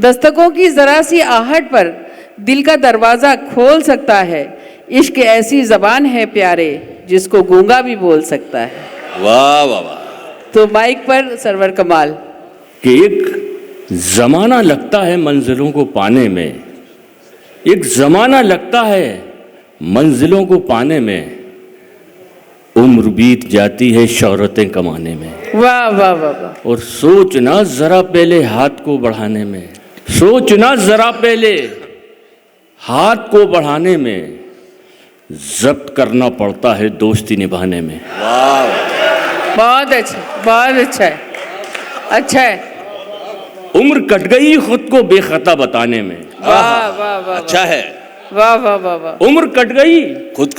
दस्तकों की जरा सी आहट पर दिल का दरवाजा खोल सकता है। इश्क ऐसी जबान है प्यारे जिसको गूंगा भी बोल सकता है। वाह वाह वाह। तो माइक पर सरवर कमाल। कि एक जमाना लगता है मंजिलों को पाने में, एक जमाना लगता है मंजिलों को पाने में, उम्र बीत जाती है शौहरतें कमाने में। वाह वाह वाह वाह। और सोचना जरा पहले हाथ को बढ़ाने में, सोचना जरा पहले हाथ को बढ़ाने में, जब्त करना पड़ता है दोस्ती निभाने में। बहुत अच्छा, बहुत अच्छा है, अच्छा है। उम्र कट गई खुद को बेखता बताने में। वाह वाह वाह। अच्छा है। वाह वाह वाह वाह। उम्र कट गई खुद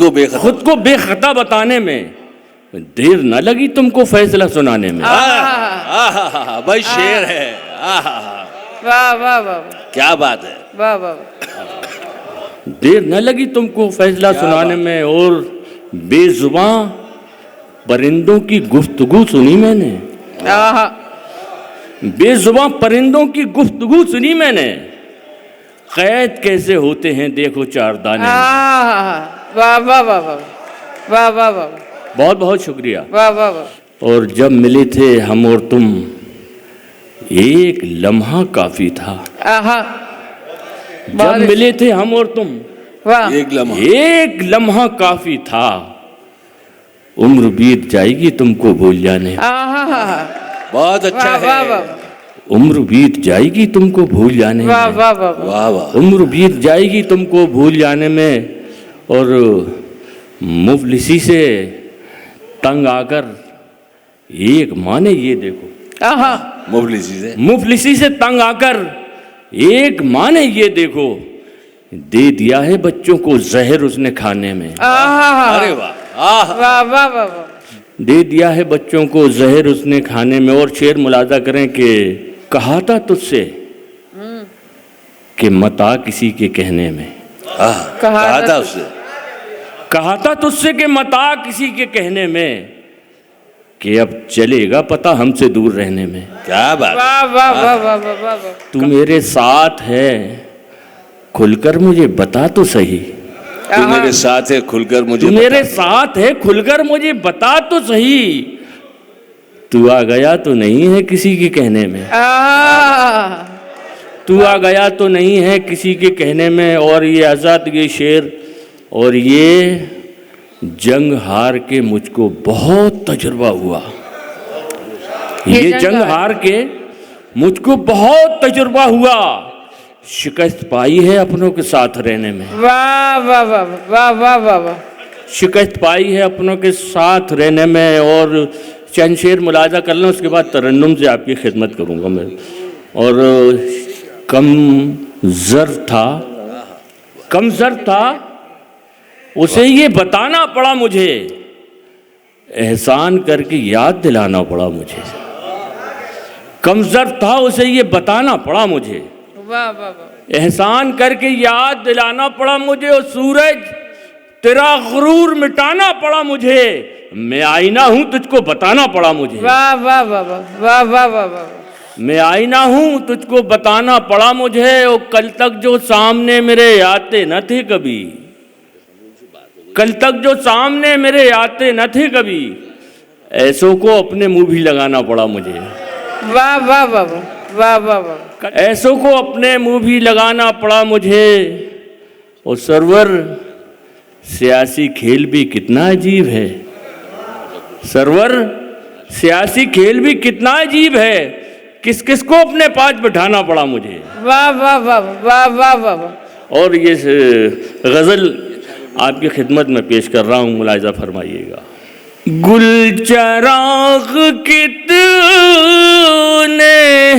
को बेखता बताने में, देर न लगी तुमको फैसला सुनाने में। भाई शेर है। वाह वाह वाह। क्या बात है। वाह वाह। देर न लगी तुमको फैसला सुनाने में, और बेजुबां परिंदों की गुफ्तगू सुनी मैंने। बेजुबां परिंदों की गुफ्तगू सुनी मैंने, कैद कैसे होते हैं देखो चार दाने। वाह वाह वाह वाह। वाह वाह वाह। बहुत बहुत शुक्रिया। वाह वाह वाह। और जब मिले थे हम और तुम, एक लम्हा काफी था। जब मिले थे हम और तुम, वाह, एक लम्हा काफी था, उम्र बीत जाएगी तुमको भूल जाने। बहुत अच्छा है। वाह वाह। उम्र बीत जाएगी तुमको भूल जाने वाह में। वाह वाह। वाह वाह। उम्र बीत जाएगी तुमको भूल जाने में, और मुफलिसी से तंग आकर एक माने ये देखो। मुफलिसी से तंग आकर एक माने ये देखो, दे दिया है बच्चों को जहर उसने खाने में। अरे वाह। वाह वाह वाह। दे दिया है बच्चों को जहर उसने खाने में। और शेर मुलाजा करें कि कहा था तुझसे कि मत आ किसी के कहने में। कहा था उससे, कहा था तुझसे कि मत आ किसी के कहने में, कि अब चलेगा पता हमसे दूर रहने में। क्या बात। वाह वाह वाह वाह वाह वाह। तू मेरे साथ है खुलकर मुझे बता तो सही। तू मेरे साथ है खुलकर मुझे, तू मेरे साथ है खुलकर मुझे बता तो सही, तू आ गया तो नहीं है किसी के कहने में। तू आ गया तो नहीं है किसी के कहने में। और ये आज़ाद ये शेर, और ये जंग हार के मुझको बहुत तजुर्बा हुआ। ये जंग हार के मुझको बहुत तजुर्बा हुआ, शिकस्त पाई है अपनों के साथ रहने में। वाह वाह वाह वाह वाह वाह वाह। शिकस्त पाई है अपनों के साथ रहने में। और चंद शेर मुलाजा कर लें, उसके बाद तरन्नुम से आपकी खिदमत करूँगा मैं। और कम ज़र था उसे ये बताना पड़ा मुझे, एहसान करके याद दिलाना पड़ा मुझे। कमज़र था उसे ये बताना पड़ा मुझे, वाह वाह वाह। एहसान करके याद दिलाना पड़ा मुझे। और सूरज तेरा गुरूर मिटाना पड़ा मुझे, मैं आईना हूँ तुझको बताना पड़ा मुझे। वाह वाह वाह वाह वाह वाह वाह। मैं आईना हूँ तुझको बताना पड़ा मुझे। और कल तक जो सामने मेरे आते न थे कभी, कल तक जो सामने मेरे आते न थे कभी, ऐसों को अपने मुंह भी लगाना पड़ा मुझे। वाह वाह वाह वाह वाह वाह। ऐसों को अपने मुंह भी लगाना पड़ा मुझे। और सरवर सियासी खेल भी कितना अजीब है, सरवर सियासी खेल भी कितना अजीब है, किस किस को अपने पास बिठाना पड़ा मुझे। वाह वाह वाह वाह वाह वाह। और ये गज़ल आपकी खिदमत में पेश कर रहा हूँ, मुलाहिज़ा फरमाइएगा। गुल चराग कितने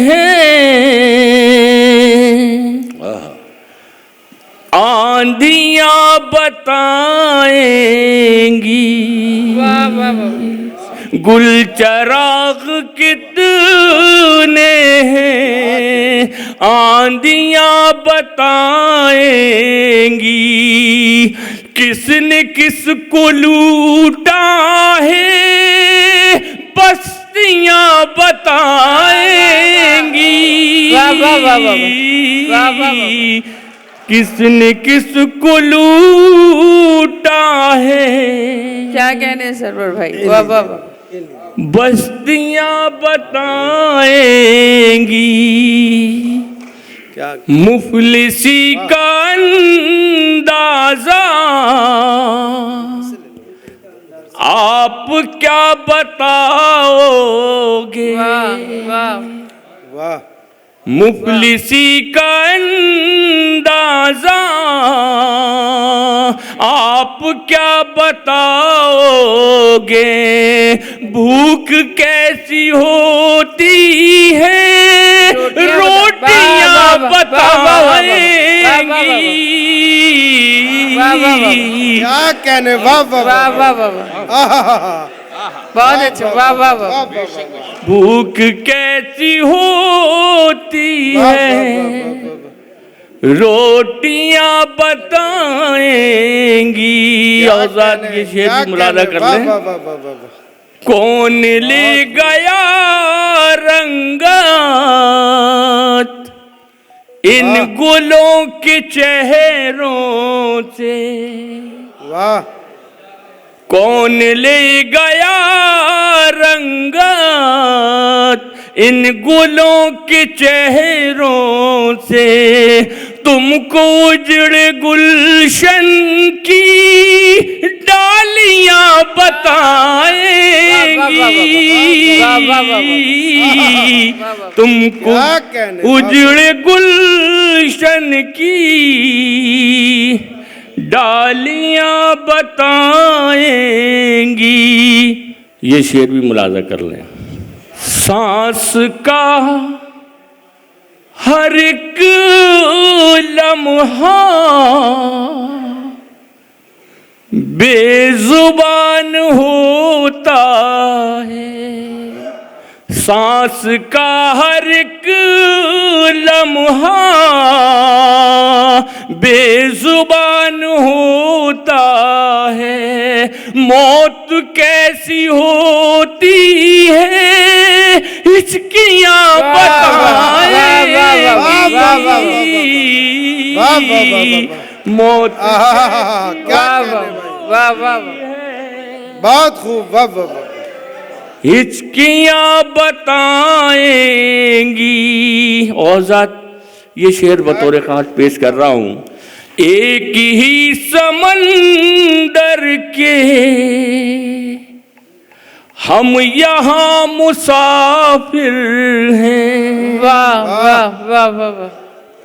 हैं, आंधियाँ बताएंगी। वाह वाह वाह। गुल चराग कितने हैं, आंधियाँ बताएंगी। किसने किसको लूटा है बस्ती बस्तियां बताएंगी वाह, वाह, वाह, वाह, वाह, वाह, वाह। किसने किसको लूटा है। क्या कहने हैं सरवर भाई, वाह वाह वाह। बस्तियां बताएंगी मुफलिसी का अंदाजा आप क्या बताओगे। वाह वाह वाह मुफलिसी का अंदाजा आप क्या बताओगे। भूख कैसी होती है रोटियां बताएंगी। क्या कहने, वाह वाह वाह वाह वाह वाह, बहुत अच्छा, वाह वाह वाह। भूख कैसी होती है रोटियां बताएंगी। औजाद के शेर भी मुलादा कर लें। कौन ले गया रंगत इन गुलों के चेहरों से। वाह कौन ले गया रंगत इन गुलों के चेहरों से। तुमको उजड़े गुलशन की डालियां बताएंगी। तुमको क्या कहने, उजड़े गुलशन की डालियां बताएंगी। ये शेर भी मुलाजा कर लें। सांस का हर एक लम्हा बेजुबान होता है। सांस का हर एक लम्हा बेजुबान होता है। मौत कैसी होती है हिचकियां बताएंगी। मौत क्या कहने भाई, वाह वाह वाह, बहुत खूब, वाह वाह वाह। हिचकियां बताएंगी। औजात ये शेर बतौर खास पेश कर रहा हूं। एक ही समंदर के हम यहाँ मुसाफिर हैं। वाह वाह वाह वाह वाह।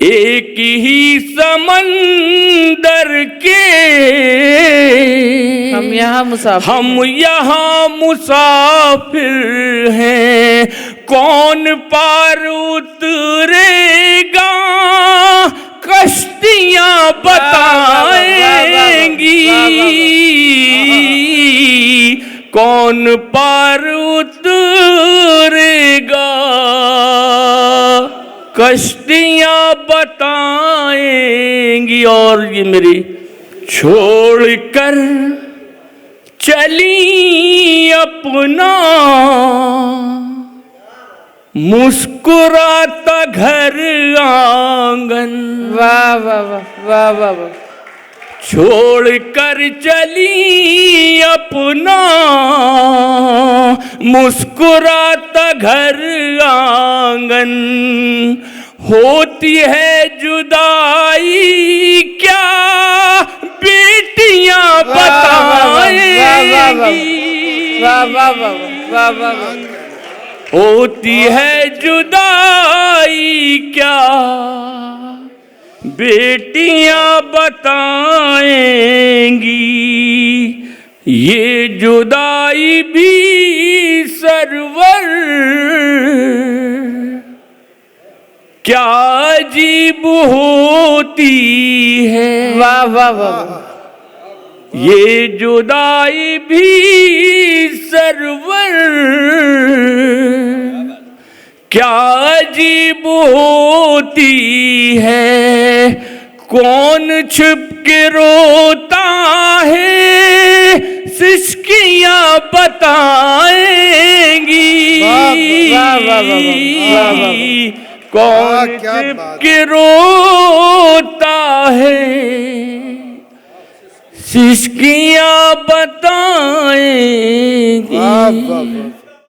एक ही समंदर के हम यहाँ मुसाफिर, हम यहाँ मुसाफिर हैं। कौन पार उतरेगा कश्तियां बताएंगी। कौन पार उतरेगा कश्तियां बताएंगी। और ये मेरी छोड़कर चली अपना मुस्कुराता घर आंगन। वाह वाह वाह वाह वाह वाह। छोड़ कर चली अपना मुस्कुराता घर आंगन। होती है जुदाई क्या बेटियां बताएंगी। वाह वाह वाह वाह वाह वाह। होती है जुदाई क्या बेटियां बताएंगी। ये जुदाई भी सरवर क्या अजीब होती है। वाह वाह वाह। ये जुदाई भी सरवर क्या अजीब होती है। कौन छुप के रोता है सिसकी सिसकियां बताएंगी वाह, वाह, वाह, वाह, वाह, वाह, वाह। कौन क्या छिप बात। के रोता है, सिसकियां बताएंगी। वाह वाह वाह